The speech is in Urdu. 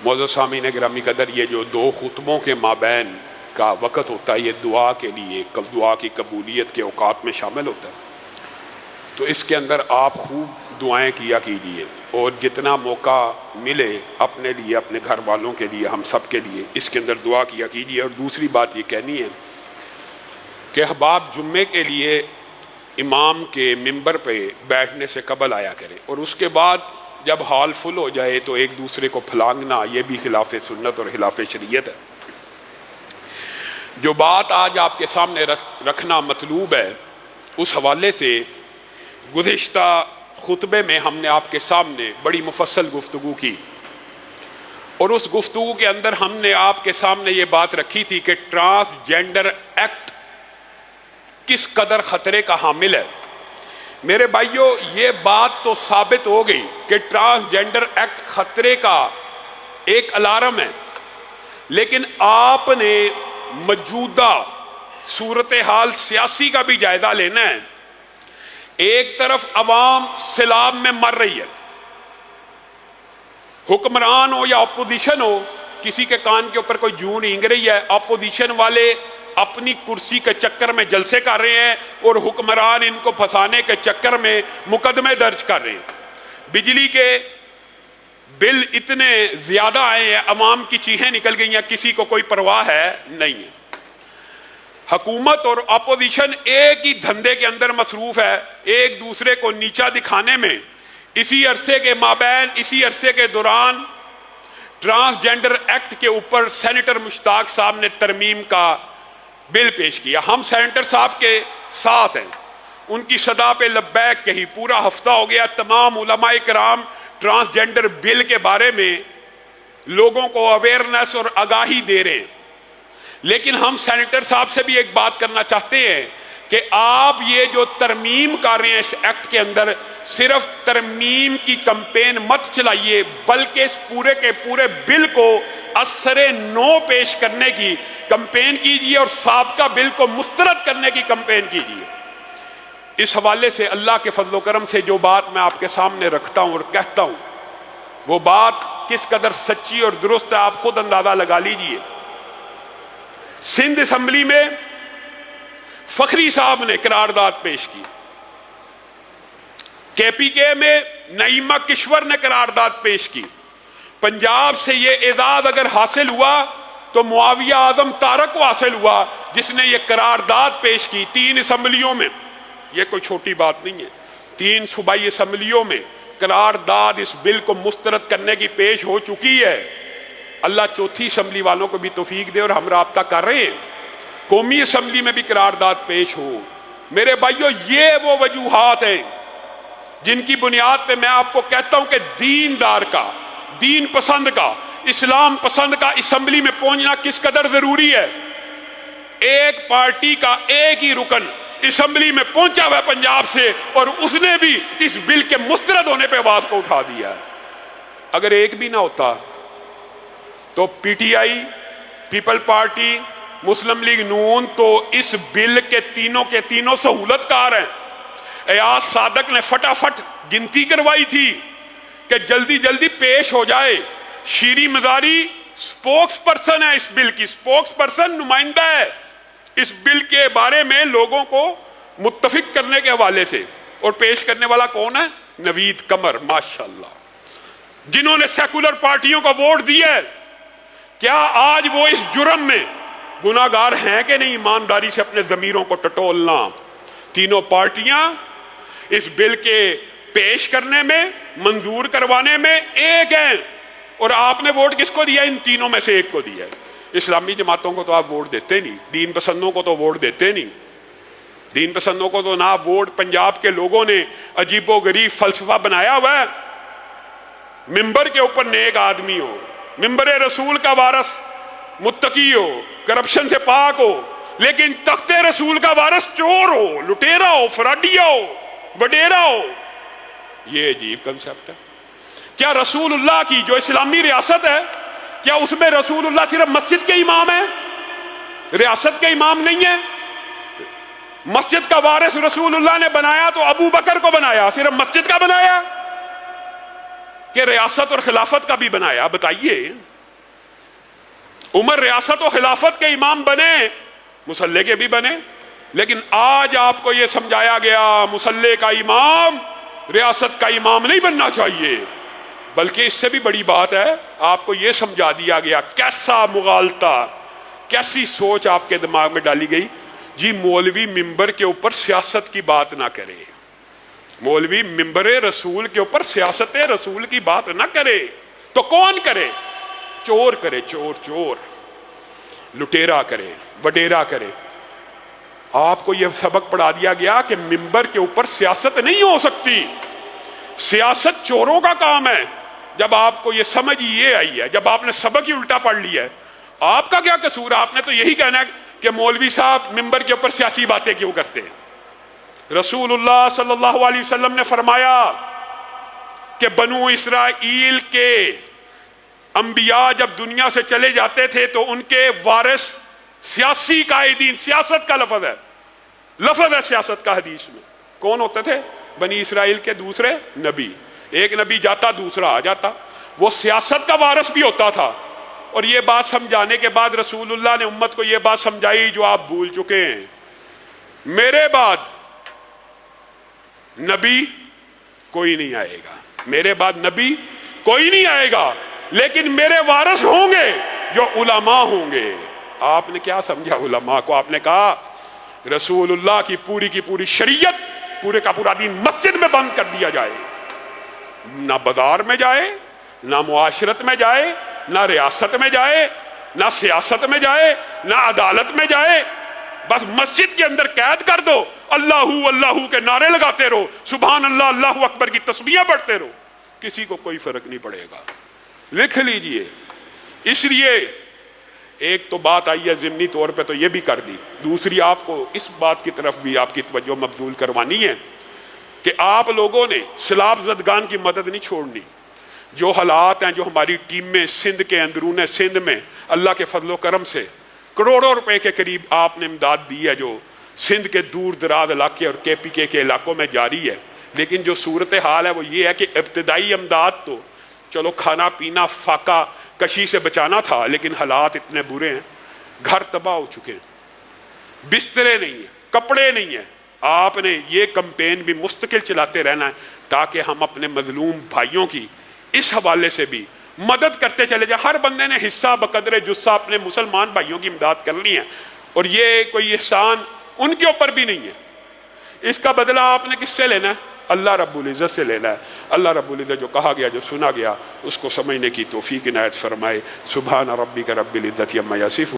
معزز سامعین گرامی قدر، یہ جو دو خطبوں کے مابین کا وقت ہوتا ہے یہ دعا کے لیے، دعا کی قبولیت کے اوقات میں شامل ہوتا ہے، تو اس کے اندر آپ خوب دعائیں کیا کیجیے، اور جتنا موقع ملے اپنے لیے، اپنے گھر والوں کے لیے، ہم سب کے لیے اس کے اندر دعا کیا کیجیے۔ اور دوسری بات یہ کہنی ہے کہ احباب جمعے کے لیے امام کے ممبر پہ بیٹھنے سے قبل آیا کرے، اور اس کے بعد جب ہال فل ہو جائے تو ایک دوسرے کو پھلانگنا یہ بھی خلاف سنت اور خلاف شریعت ہے۔ جو بات آج آپ کے سامنے رکھنا مطلوب ہے، اس حوالے سے گزشتہ خطبے میں ہم نے آپ کے سامنے بڑی مفصل گفتگو کی، اور اس گفتگو کے اندر ہم نے آپ کے سامنے یہ بات رکھی تھی کہ ٹرانسجینڈر ایکٹ کس قدر خطرے کا حامل ہے۔ میرے بھائیوں، یہ بات تو ثابت ہو گئی کہ ٹرانسجینڈر ایکٹ خطرے کا ایک الارم ہے، لیکن آپ نے موجودہ صورتحال سیاسی کا بھی جائزہ لینا ہے۔ ایک طرف عوام سیلاب میں مر رہی ہے، حکمران ہو یا اپوزیشن ہو، کسی کے کان کے اوپر کوئی جوں رینگ رہی ہے، اپوزیشن والے اپنی کرسی کے چکر میں جلسے کر رہے ہیں اور حکمران ان کو پھنسانے کے چکر میں مقدمے درج کر رہے ہیں۔ بجلی کے بل اتنے زیادہ آئے ہیں، عوام کی چیخیں نکل گئی ہیں، کسی کو کوئی پرواہ ہے نہیں ہے۔ حکومت اور اپوزیشن ایک ہی دھندے کے اندر مصروف ہے، ایک دوسرے کو نیچا دکھانے میں۔ اسی عرصے کے مابین، اسی عرصے کے دوران ٹرانسجینڈر ایکٹ کے اوپر سینیٹر مشتاق صاحب نے ترمیم کا بل پیش کیا۔ ہم سینیٹر صاحب کے ساتھ ہیں، ان کی صدا پہ لبیک کہی، پورا ہفتہ ہو گیا تمام علماء کرام ٹرانسجینڈر بل کے بارے میں لوگوں کو اویئرنیس اور آگاہی دے رہے ہیں۔ لیکن ہم سینیٹر صاحب سے بھی ایک بات کرنا چاہتے ہیں کہ آپ یہ جو ترمیم کر رہے ہیں اس ایکٹ کے اندر، صرف ترمیم کی کمپین مت چلائیے، بلکہ اس پورے کے پورے بل کو اثر نو پیش کرنے کی کمپین کیجیے اور سابقہ بل کو مسترد کرنے کی کمپین کیجیے۔ اس حوالے سے اللہ کے فضل و کرم سے جو بات میں آپ کے سامنے رکھتا ہوں اور کہتا ہوں، وہ بات کس قدر سچی اور درست ہے آپ خود اندازہ لگا لیجیے۔ سندھ اسمبلی میں فخری صاحب نے قرارداد پیش کی، کے پی کے میں نعیمہ کشور نے قرارداد پیش کی، پنجاب سے یہ اعزاز اگر حاصل ہوا تو معاویہ اعظم طارق کو حاصل ہوا جس نے یہ قرارداد پیش کی 3 اسمبلیوں میں۔ یہ کوئی چھوٹی بات نہیں ہے، 3 صوبائی اسمبلیوں میں قرارداد اس بل کو مسترد کرنے کی پیش ہو چکی ہے۔ اللہ چوتھی اسمبلی والوں کو بھی توفیق دے، اور ہم رابطہ کر رہے ہیں قومی اسمبلی میں بھی قرارداد پیش ہو۔ میرے بھائیوں، یہ وہ وجوہات ہیں جن کی بنیاد پہ میں آپ کو کہتا ہوں کہ دیندار کا، دین پسند کا، اسلام پسند کا اسمبلی میں پہنچنا کس قدر ضروری ہے۔ ایک پارٹی کا ایک ہی رکن اسمبلی میں پہنچا ہوا ہے پنجاب سے، اور اس نے بھی اس بل کے مسترد ہونے پہ آواز کو اٹھا دیا ہے۔ اگر ایک بھی نہ ہوتا تو P T I, people party, Muslim League نون تو اس بل کے تینوں سہولت کار ہیں۔ ایاز صادق نے فٹافٹ گنتی کروائی تھی کہ جلدی جلدی پیش ہو جائے۔ شیری مزاری سپوکس پرسن ہے اس بل کی، سپوکس پرسن، نمائندہ ہے اس بل کے بارے میں لوگوں کو متفق کرنے کے حوالے سے، اور پیش کرنے والا کون ہے؟ نوید قمر، ماشاءاللہ، جنہوں نے سیکولر پارٹیوں کو ووٹ دیا ہے۔ کیا آج وہ اس جرم میں گناہ گار ہیں کہ نہیں؟ ایمانداری سے اپنے ضمیروں کو ٹٹولنا۔ تینوں پارٹیاں اس بل کے پیش کرنے میں، منظور کروانے میں ایک ہیں، اور آپ نے ووٹ کس کو دیا؟ ان تینوں میں سے ایک کو دیا ہے۔ اسلامی جماعتوں کو تو آپ ووٹ دیتے نہیں، دین پسندوں کو تو ووٹ دیتے نہیں، دین پسندوں کو تو نہ ووٹ۔ پنجاب کے لوگوں نے عجیب و غریب فلسفہ بنایا ہوا ہے، ممبر کے اوپر نیک آدمی ہو، ممبر رسول کا وارث، متقی ہو، کرپشن سے پاک ہو، لیکن تخت رسول کا وارث چور ہو، لٹیرا ہو، فراڈیا ہو، وڈیرا ہو۔ یہ عجیب کنسپٹ ہے۔ کیا رسول اللہ کی جو اسلامی ریاست ہے، کیا اس میں رسول اللہ صرف مسجد کے امام ہیں، ریاست کے امام نہیں ہے؟ مسجد کا وارث رسول اللہ نے بنایا تو ابو بکر کو بنایا، صرف مسجد کا بنایا کہ ریاست اور خلافت کا بھی بنایا؟ بتائیے۔ عمر ریاست و خلافت کے امام بنے، مصلے کے بھی بنے، لیکن آج آپ کو یہ سمجھایا گیا مصلے کا امام ریاست کا امام نہیں بننا چاہیے، بلکہ اس سے بھی بڑی بات ہے، آپ کو یہ سمجھا دیا گیا، کیسا مغالطہ، کیسی سوچ آپ کے دماغ میں ڈالی گئی، جی مولوی ممبر کے اوپر سیاست کی بات نہ کرے، مولوی ممبر رسول کے اوپر سیاست رسول کی بات نہ کرے، تو کون کرے؟ چور کرے، چور لٹیرا کرے، وڈیرا کرے۔ آپ کو یہ سبق پڑھا دیا گیا کہ ممبر کے اوپر سیاست نہیں ہو سکتی، سیاست چوروں کا کام ہے۔ جب آپ کو یہ سمجھ یہ آئی ہے، جب آپ نے سبق ہی الٹا پڑھ لیا ہے، آپ کا کیا قصور ہے؟ آپ نے تو یہی کہنا ہے کہ مولوی صاحب ممبر کے اوپر سیاسی باتیں کیوں کرتے ہیں؟ رسول اللہ صلی اللہ علیہ وسلم نے فرمایا کہ بنو اسرائیل کے انبیاء جب دنیا سے چلے جاتے تھے تو ان کے وارث سیاسی قائدین، سیاست کا لفظ ہے سیاست کا حدیث میں، کون ہوتے تھے؟ بنی اسرائیل کے دوسرے نبی، ایک نبی جاتا دوسرا آ جاتا، وہ سیاست کا وارث بھی ہوتا تھا۔ اور یہ بات سمجھانے کے بعد رسول اللہ نے امت کو یہ بات سمجھائی جو آپ بھول چکے ہیں، میرے بعد نبی کوئی نہیں آئے گا، میرے بعد نبی کوئی نہیں آئے گا، لیکن میرے وارث ہوں گے جو علماء ہوں گے۔ آپ نے کیا سمجھا علماء کو؟ آپ نے کہا رسول اللہ کی پوری شریعت، پورے کا پورا دین مسجد میں بند کر دیا جائے، نہ بازار میں جائے، نہ معاشرت میں جائے، نہ ریاست میں جائے، نہ سیاست میں جائے، نہ عدالت میں جائے، بس مسجد کے اندر قید کر دو، اللہ کے نعرے لگاتے رہو، سبحان اللہ، اللہ اکبر کی تسبیحیں پڑھتے رہو، کسی کو کوئی فرق نہیں پڑے گا۔ لکھ لیجئے۔ اس لیے ایک تو بات آئی ہے ضمنی طور پہ تو یہ بھی کر دی، دوسری آپ کو اس بات کی طرف بھی آپ کی توجہ مبذول کروانی ہے کہ آپ لوگوں نے سیلاب زدگان کی مدد نہیں چھوڑنی۔ جو حالات ہیں، جو ہماری ٹیم میں سندھ کے اندرون سندھ میں اللہ کے فضل و کرم سے کروڑوں روپے کے قریب آپ نے امداد دی ہے، جو سندھ کے دور دراز علاقے اور کے پی کے علاقوں میں جاری ہے، لیکن جو صورتحال ہے وہ یہ ہے کہ ابتدائی امداد تو چلو کھانا پینا فاقہ کشی سے بچانا تھا، لیکن حالات اتنے برے ہیں، گھر تباہ ہو چکے ہیں، بسترے نہیں ہیں، کپڑے نہیں ہیں۔ آپ نے یہ کمپین بھی مستقل چلاتے رہنا ہے تاکہ ہم اپنے مظلوم بھائیوں کی اس حوالے سے بھی مدد کرتے چلے جائیں۔ ہر بندے نے حصہ بقدر جسہ اپنے مسلمان بھائیوں کی امداد کرنی ہے، اور یہ کوئی احسان ان کے اوپر بھی نہیں ہے، اس کا بدلہ آپ نے کس سے لینا ہے؟ اللہ رب العزت سے لینا ہے۔ اللہ رب العزت جو کہا گیا، جو سنا گیا، اس کو سمجھنے کی توفیق عنایت فرمائے۔ سبحان ربک رب العزت عما یصفون۔